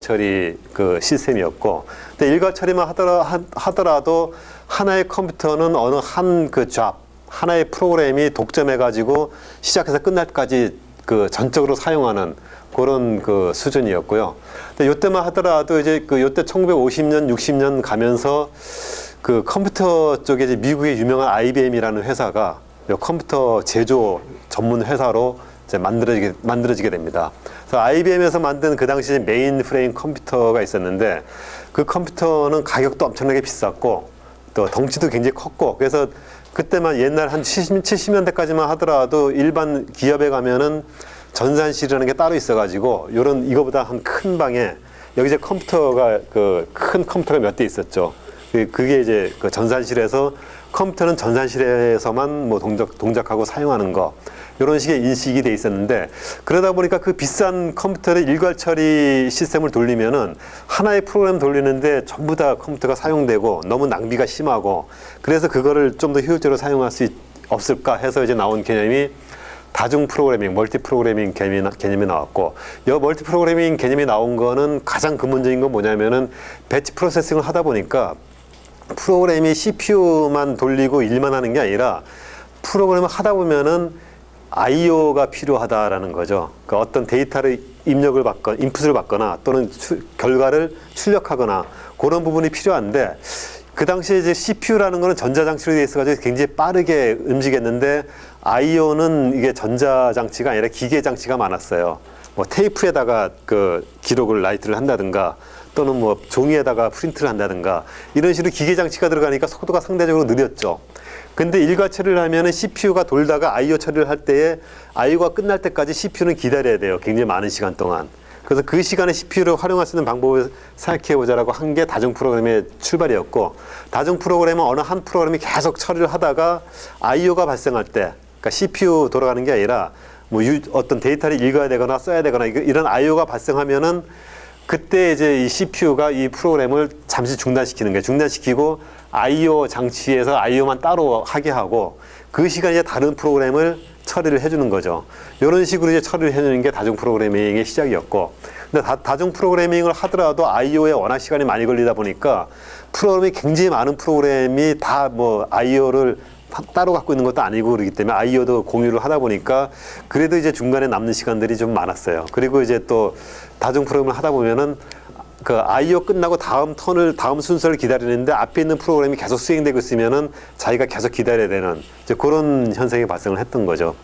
처리 그 시스템이었고, 근데 일괄 처리만 하더라도 하나의 컴퓨터는 어느 한 그 잡, 하나의 프로그램이 독점해가지고 시작해서 끝날 때까지 그 전적으로 사용하는 그런 그 수준이었고요. 근데 이때만 하더라도 이제 그 이때 1950년, 60년 가면서 그 컴퓨터 쪽에 이제 미국의 유명한 IBM이라는 회사가 컴퓨터 제조 전문 회사로 이제 만들어지게 됩니다. 그래서 IBM에서 만든 그 당시 메인 프레임 컴퓨터가 있었는데, 그 컴퓨터는 가격도 엄청나게 비쌌고 또 덩치도 굉장히 컸고, 그래서 그때만 옛날 한 70년대까지만 하더라도 일반 기업에 가면은 전산실이라는 게 따로 있어가지고 이거보다 한 큰 방에 여기 이제 컴퓨터가 그 큰 컴퓨터가 몇 대 있었죠. 그게 이제 그 전산실에서 컴퓨터는 전산실에서만 뭐 동작하고 사용하는 거, 이런 식의 인식이 돼 있었는데, 그러다 보니까 그 비싼 컴퓨터를 일괄 처리 시스템을 돌리면은 하나의 프로그램 돌리는데 전부 다 컴퓨터가 사용되고 너무 낭비가 심하고, 그래서 그거를 좀 더 효율적으로 사용할 수 없을까 해서 이제 나온 개념이 다중 프로그래밍, 멀티 프로그래밍 개념이 나왔고, 이 멀티 프로그래밍 개념이 나온 거는 가장 근본적인 건 뭐냐면은 배치 프로세싱을 하다 보니까 프로그램이 CPU만 돌리고 일만 하는 게 아니라 프로그램을 하다 보면은 IO가 필요하다라는 거죠. 그러니까 어떤 데이터를 입력을 받거나 인풋을 받거나 또는 결과를 출력하거나 그런 부분이 필요한데, 그 당시에 이제 CPU라는 거는 전자장치로 되어 있어가지고 굉장히 빠르게 움직였는데, IO는 이게 전자장치가 아니라 기계장치가 많았어요. 뭐 테이프에다가 그 기록을 라이트를 한다든가, 또는 뭐 종이에다가 프린트를 한다든가, 이런 식으로 기계장치가 들어가니까 속도가 상대적으로 느렸죠. 근데 일괄 처리를 하면은 CPU가 돌다가 IO 처리를 할 때에 IO가 끝날 때까지 CPU는 기다려야 돼요. 굉장히 많은 시간 동안. 그래서 그 시간에 CPU를 활용할 수 있는 방법을 생각해보자라고 한 게 다중 프로그램의 출발이었고, 다중 프로그램은 어느 한 프로그램이 계속 처리를 하다가 IO가 발생할 때, 그러니까 CPU 돌아가는 게 아니라 뭐 어떤 데이터를 읽어야 되거나 써야 되거나 이런 IO가 발생하면은 그때 이제 이 CPU가 이 프로그램을 잠시 중단시키는 거예요. 중단시키고 IO 장치에서 IO만 따로 하게 하고, 그 시간에 다른 프로그램을 처리를 해주는 거죠. 이런 식으로 이제 처리를 해주는 게 다중 프로그래밍의 시작이었고, 근데 다중 프로그래밍을 하더라도 IO에 워낙 시간이 많이 걸리다 보니까 프로그램이 굉장히 많은 프로그램이 다 뭐 IO를 따로 갖고 있는 것도 아니고 그러기 때문에 IO도 공유를 하다 보니까 그래도 이제 중간에 남는 시간들이 좀 많았어요. 그리고 이제 또 다중 프로그램을 하다 보면은 그 IO 끝나고 다음 순서를 기다리는데 앞에 있는 프로그램이 계속 수행되고 있으면은 자기가 계속 기다려야 되는 이제 그런 현상이 발생을 했던 거죠.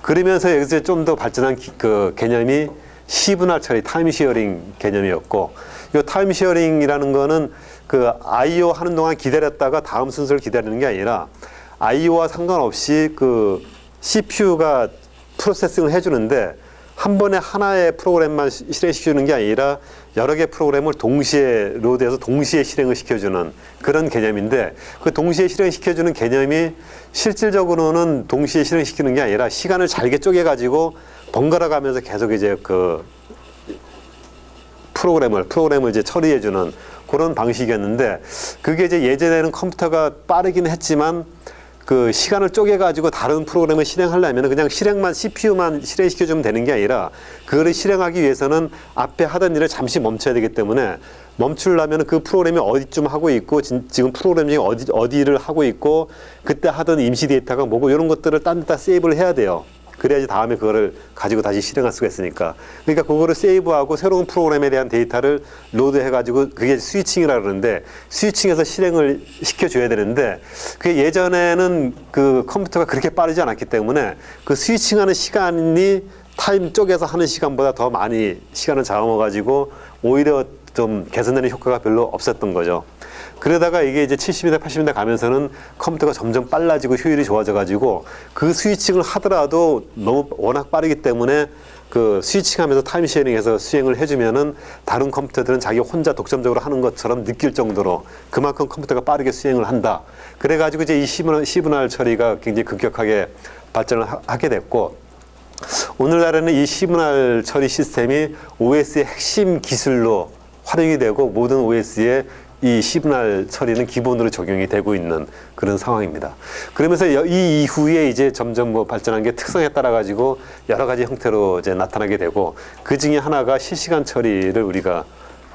그러면서 여기서 좀 더 발전한 그 개념이 시분할 처리, 타임 시어링 개념이었고, 이 타임 시어링이라는 거는 그 IO 하는 동안 기다렸다가 다음 순서를 기다리는 게 아니라 IO와 상관없이 그 CPU가 프로세싱을 해주는데, 한 번에 하나의 프로그램만 실행시키는 게 아니라 여러 개의 프로그램을 동시에 로드해서 동시에 실행을 시켜주는 그런 개념인데, 그 동시에 실행시켜주는 개념이 실질적으로는 동시에 실행시키는 게 아니라 시간을 잘게 쪼개가지고 번갈아 가면서 계속 이제 그 프로그램을 이제 처리해주는 그런 방식이었는데, 그게 이제 예전에는 컴퓨터가 빠르긴 했지만 그 시간을 쪼개가지고 다른 프로그램을 실행하려면 그냥 CPU만 실행시켜주면 되는 게 아니라, 그거를 실행하기 위해서는 앞에 하던 일을 잠시 멈춰야 되기 때문에, 멈추려면 그 프로그램이 어디쯤 하고 있고 지금 프로그램 중에 어디를 하고 있고 그때 하던 임시 데이터가 뭐고 이런 것들을 딴 데다 세이브를 해야 돼요. 그래야지 다음에 그거를 가지고 다시 실행할 수가 있으니까. 그러니까 그거를 세이브하고 새로운 프로그램에 대한 데이터를 로드해가지고, 그게 스위칭이라고 그러는데, 스위칭해서 실행을 시켜줘야 되는데, 그게 예전에는 그 컴퓨터가 그렇게 빠르지 않았기 때문에 그 스위칭하는 시간이 타임 쪽에서 하는 시간보다 더 많이 시간을 잡아먹어가지고 오히려 좀 개선되는 효과가 별로 없었던 거죠. 그러다가 이게 이제 70년대, 80년대 가면서는 컴퓨터가 점점 빨라지고 효율이 좋아져가지고 그 스위칭을 하더라도 너무 워낙 빠르기 때문에 그 스위칭하면서 타임 쉐어링해서 수행을 해주면은 다른 컴퓨터들은 자기 혼자 독점적으로 하는 것처럼 느낄 정도로 그만큼 컴퓨터가 빠르게 수행을 한다. 그래가지고 이제 이 시분할 처리가 굉장히 급격하게 발전을 하게 됐고, 오늘날에는 이 시분할 처리 시스템이 OS의 핵심 기술로 활용이 되고 모든 OS에 이 시분할 처리는 기본으로 적용이 되고 있는 그런 상황입니다. 그러면서 이 이후에 이제 점점 뭐 발전한 게 특성에 따라 가지고 여러 가지 형태로 이제 나타나게 되고, 그 중에 하나가 실시간 처리를 우리가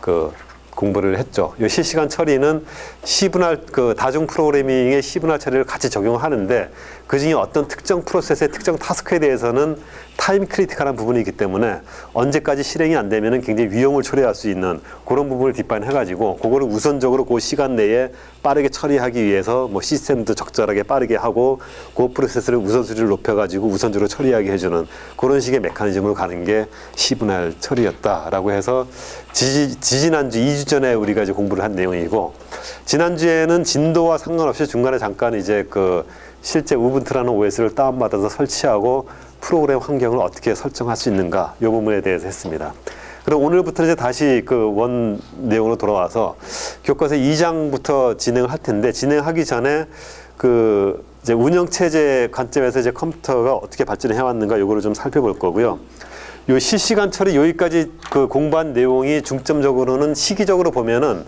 그 공부를 했죠. 이 실시간 처리는 C분할 그 다중 프로그래밍의 C분할 처리를 같이 적용하는데 그 중에 어떤 특정 프로세스의 특정 타스크에 대해서는 타임 크리티컬한 부분이 있기 때문에 언제까지 실행이 안 되면은 굉장히 위험을 초래할 수 있는 그런 부분을 뒷반 해가지고 그거를 우선적으로 그 시간 내에 빠르게 처리하기 위해서 뭐 시스템도 적절하게 빠르게 하고 그 프로세스를 우선순위를 높여가지고 우선적으로 처리하게 해주는 그런 식의 메커니즘으로 가는 게 C분할 처리였다라고 해서 지지난주 2주 전에 우리가 이제 공부를 한 내용이고 지난주에는 진도와 상관없이 중간에 잠깐 이제 그 실제 우분투라는 OS를 다운받아서 설치하고 프로그램 환경을 어떻게 설정할 수 있는가 이 부분에 대해서 했습니다. 그럼 오늘부터 이제 다시 그 원 내용으로 돌아와서 교과서 2장부터 진행을 할 텐데 진행하기 전에 그 이제 운영 체제 관점에서 이제 컴퓨터가 어떻게 발전해 왔는가 요거를 좀 살펴볼 거고요. 요 실시간 처리 여기까지 그 공부한 내용이 중점적으로는 시기적으로 보면은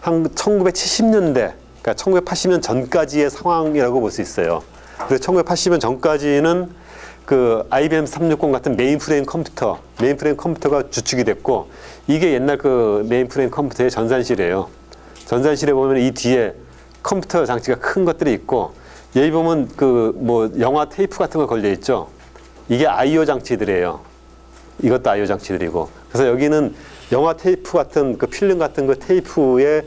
한 1970년대 그러니까 1980년 전까지의 상황이라고 볼 수 있어요. 그래서 1980년 전까지는 그 IBM 360 같은 메인프레임 컴퓨터가 주축이 됐고 이게 옛날 그 메인프레임 컴퓨터의 전산실이에요. 전산실에 보면 이 뒤에 컴퓨터 장치가 큰 것들이 있고 여기 보면 그 뭐 영화 테이프 같은 거 걸려 있죠. 이게 I/O 장치들이에요. 이것도 I/O 장치들이고 그래서 여기는 영화 테이프 같은 그 필름 같은 그 테이프에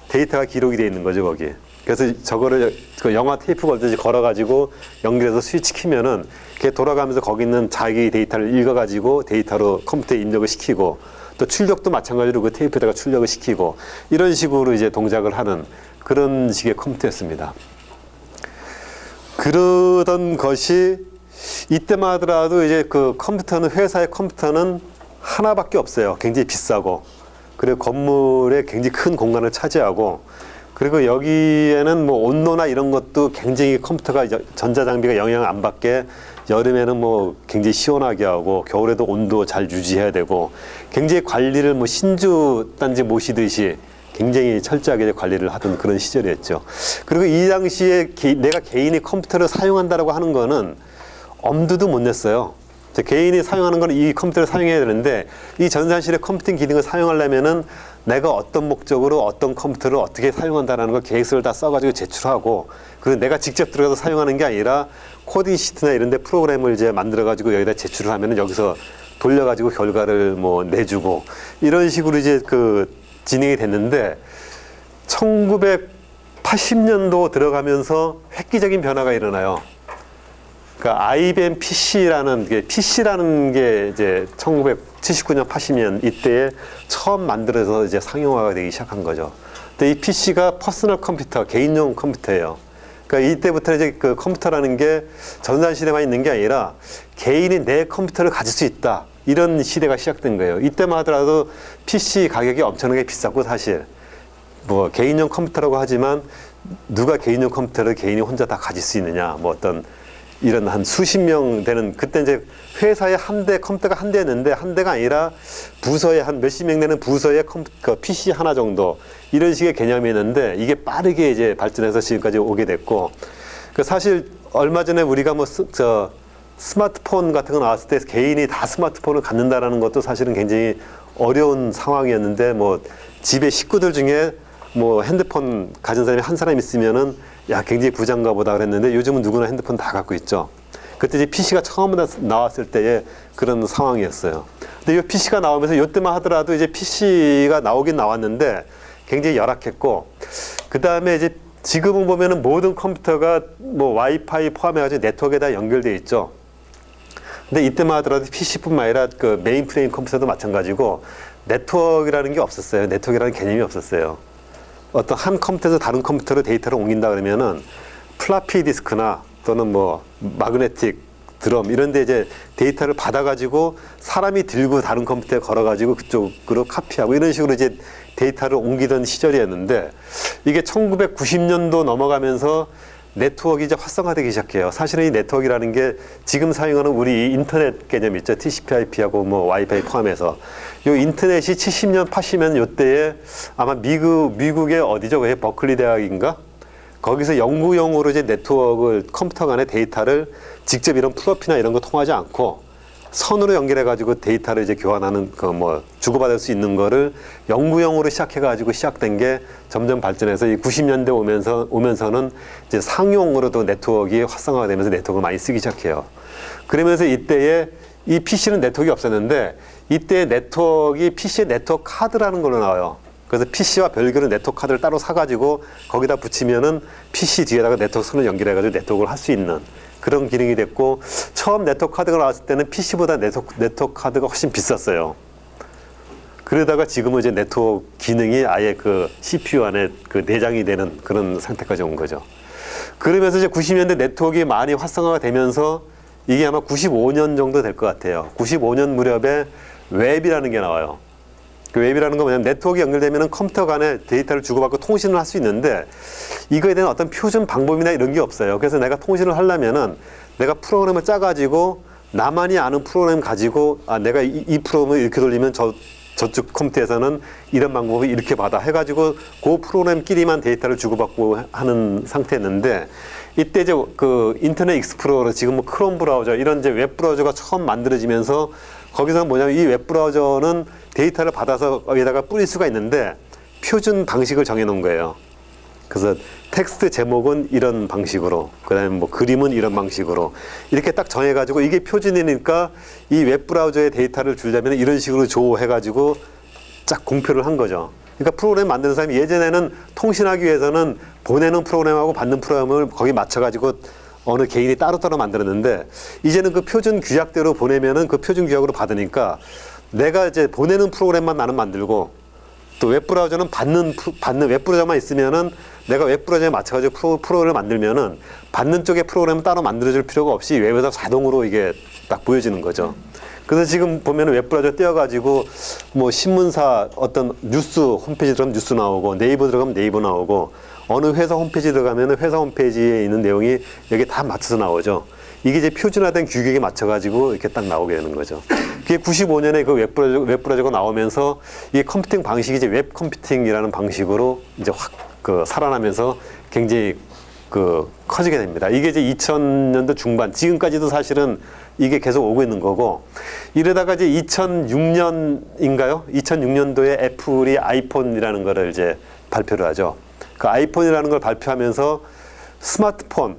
데이터가 기록이 되어 있는 거죠 거기. 그래서 저거를 그 영화 테이프 걸듯이 걸어가지고 연결해서 스위치 키면은 그게 돌아가면서 거기 있는 자기 데이터를 읽어가지고 데이터로 컴퓨터에 입력을 시키고 또 출력도 마찬가지로 그 테이프에다가 출력을 시키고 이런 식으로 이제 동작을 하는 그런 식의 컴퓨터였습니다. 그러던 것이 이때만 하더라도 이제 그 컴퓨터는 회사의 컴퓨터는 하나밖에 없어요. 굉장히 비싸고 그리고 건물에 굉장히 큰 공간을 차지하고 그리고 여기에는 뭐 온도나 이런 것도 굉장히 컴퓨터가 전자장비가 영향을 안 받게 여름에는 뭐 굉장히 시원하게 하고 겨울에도 온도 잘 유지해야 되고 굉장히 관리를 뭐 신주 단지 모시듯이 굉장히 철저하게 관리를 하던 그런 시절이었죠. 그리고 이 당시에 내가 개인이 컴퓨터를 사용한다라고 하는 거는 엄두도 못 냈어요. 개인이 사용하는 건 이 컴퓨터를 사용해야 되는데 이 전산실의 컴퓨팅 기능을 사용하려면은 내가 어떤 목적으로 어떤 컴퓨터를 어떻게 사용한다라는 걸 계획서를 다 써가지고 제출하고 그리고 내가 직접 들어가서 사용하는 게 아니라 코딩 시트나 이런 데 프로그램을 이제 만들어가지고 여기다 제출을 하면은 여기서 돌려가지고 결과를 뭐 내주고 이런 식으로 이제 그 진행이 됐는데 1980년도 들어가면서 획기적인 변화가 일어나요. 그러니까 IBM PC라는 게 이제 1979년 80년 이때에 처음 만들어서 이제 상용화가 되기 시작한 거죠. 근데 이 PC가 퍼스널 컴퓨터, 개인용 컴퓨터예요. 그러니까 이때부터 이제 그 컴퓨터라는 게 전산실에만 있는 게 아니라 개인이 내 컴퓨터를 가질 수 있다. 이런 시대가 시작된 거예요. 이때만 하더라도 PC 가격이 엄청나게 비쌌고 사실 뭐 개인용 컴퓨터라고 하지만 누가 개인용 컴퓨터를 개인이 혼자 다 가질 수 있느냐 뭐 어떤 이런 한 수십 명 되는 그때 이제 회사에 한 대 컴퓨터가 한 대였는데 한 대가 아니라 부서에 한 몇십 명 되는 부서에 그 PC 하나 정도 이런 식의 개념이었는데 이게 빠르게 이제 발전해서 지금까지 오게 됐고 그 사실 얼마 전에 우리가 뭐 스마트폰 같은 거 나왔을 때 개인이 다 스마트폰을 갖는다라는 것도 사실은 굉장히 어려운 상황이었는데 뭐 집에 식구들 중에 뭐 핸드폰 가진 사람이 한 사람 있으면은 야 굉장히 부자인가 보다 그랬는데 요즘은 누구나 핸드폰 다 갖고 있죠. 그때 이제 PC가 처음 나왔을 때의 그런 상황이었어요. 근데 이 PC가 나오면서 이때만 하더라도 이제 PC가 나오긴 나왔는데 굉장히 열악했고 그 다음에 이제 지금은 보면은 모든 컴퓨터가 뭐 와이파이 포함해가지고 네트워크에다 연결돼 있죠. 근데 이때만 하더라도 PC뿐만 아니라 그 메인프레임 컴퓨터도 마찬가지고 네트워크라는 게 없었어요. 네트워크라는 개념이 없었어요. 어떤 한 컴퓨터에서 다른 컴퓨터로 데이터를 옮긴다 그러면은 플라피 디스크나 또는 뭐 마그네틱 드럼 이런 데 이제 데이터를 받아가지고 사람이 들고 다른 컴퓨터에 걸어가지고 그쪽으로 카피하고 이런 식으로 이제 데이터를 옮기던 시절이었는데 이게 1990년도 넘어가면서 네트워크가 이제 활성화되기 시작해요. 사실은 이 네트워크라는 게 지금 사용하는 우리 인터넷 개념 있죠. TCP/IP하고 뭐 와이파이 포함해서 요 인터넷이 70년, 80년 요때에 아마 미국의 어디죠? 왜 버클리 대학인가? 거기서 연구용으로 이제 네트워크 컴퓨터 간의 데이터를 직접 이런 플로피나 이런 거 통하지 않고 선으로 연결해가지고 데이터를 이제 교환하는 그 뭐 주고받을 수 있는 거를 영구형으로 시작해가지고 시작된 게 점점 발전해서 이 90년대 오면서는 이제 상용으로도 네트워크가 활성화가 되면서 네트워크를 많이 쓰기 시작해요. 그러면서 이때에 이 PC는 네트워크가 없었는데 이때 네트워크가 PC의 네트워크 카드라는 걸로 나와요. 그래서 PC와 별개로 네트워크 카드를 따로 사가지고 거기다 붙이면은 PC 뒤에다가 네트워크 선을 연결해가지고 네트워크를 할 수 있는 그런 기능이 됐고, 처음 네트워크 카드가 나왔을 때는 PC보다 네트워크 카드가 훨씬 비쌌어요. 그러다가 지금은 이제 네트워크 기능이 아예 그 CPU 안에 그 내장이 되는 그런 상태까지 온 거죠. 그러면서 이제 90년대 네트워크가 많이 활성화가 되면서 이게 아마 95년 정도 될 것 같아요. 95년 무렵에 웹이라는 게 나와요. 그 웹이라는 건 뭐냐면 네트워크가 연결되면 컴퓨터 간에 데이터를 주고받고 통신을 할 수 있는데 이거에 대한 어떤 표준 방법이나 이런 게 없어요. 그래서 내가 통신을 하려면은 내가 프로그램을 짜가지고 나만이 아는 프로그램 가지고 내가 이 프로그램을 이렇게 돌리면 저쪽 컴퓨터에서는 이런 방법을 이렇게 받아 해가지고 그 프로그램끼리만 데이터를 주고받고 하는 상태였는데, 이때 이제 그 인터넷 익스플로러, 지금 뭐 크롬 브라우저 이런 이제 웹 브라우저가 처음 만들어지면서 거기서 뭐냐면 이 웹 브라우저는 데이터를 받아서 여기다가 뿌릴 수가 있는데 표준 방식을 정해 놓은 거예요. 그래서 텍스트 제목은 이런 방식으로, 그다음에 뭐 그림은 이런 방식으로 이렇게 딱 정해가지고 이게 표준이니까 이 웹 브라우저의 데이터를 주려면 이런 식으로 줘 해가지고 쫙 공표를 한 거죠. 그러니까 프로그램 만드는 사람이 예전에는 통신하기 위해서는 보내는 프로그램하고 받는 프로그램을 거기 맞춰가지고 어느 개인이 따로따로 만들었는데, 이제는 그 표준 규약대로 보내면은 그 표준 규약으로 받으니까 내가 이제 보내는 프로그램만 나는 만들고, 또 웹브라우저는 받는 웹브라우저만 있으면은 내가 웹브라우저에 맞춰가지고 프로그램을 만들면은 받는 쪽에 프로그램을 따로 만들어줄 필요가 없이 웹에서 자동으로 이게 딱 보여지는 거죠. 그래서 지금 보면은 웹브라우저 띄워가지고 뭐 신문사 어떤 뉴스 홈페이지 들어가면 뉴스 나오고, 네이버 들어가면 네이버 나오고, 어느 회사 홈페이지 들어가면은 회사 홈페이지에 있는 내용이 여기 다 맞춰서 나오죠. 이게 이제 표준화된 규격에 맞춰가지고 이렇게 딱 나오게 되는 거죠. 그게 95년에 그 웹브라우저가 나오면서 이 컴퓨팅 방식이 이제 웹 컴퓨팅이라는 방식으로 이제 확 그 살아나면서 굉장히 그 커지게 됩니다. 이게 이제 2000년도 중반, 지금까지도 사실은 이게 계속 오고 있는 거고, 이러다가 이제 2006년인가요? 2006년도에 애플이 아이폰이라는 거를 이제 발표를 하죠. 그 아이폰이라는 걸 발표하면서 스마트폰,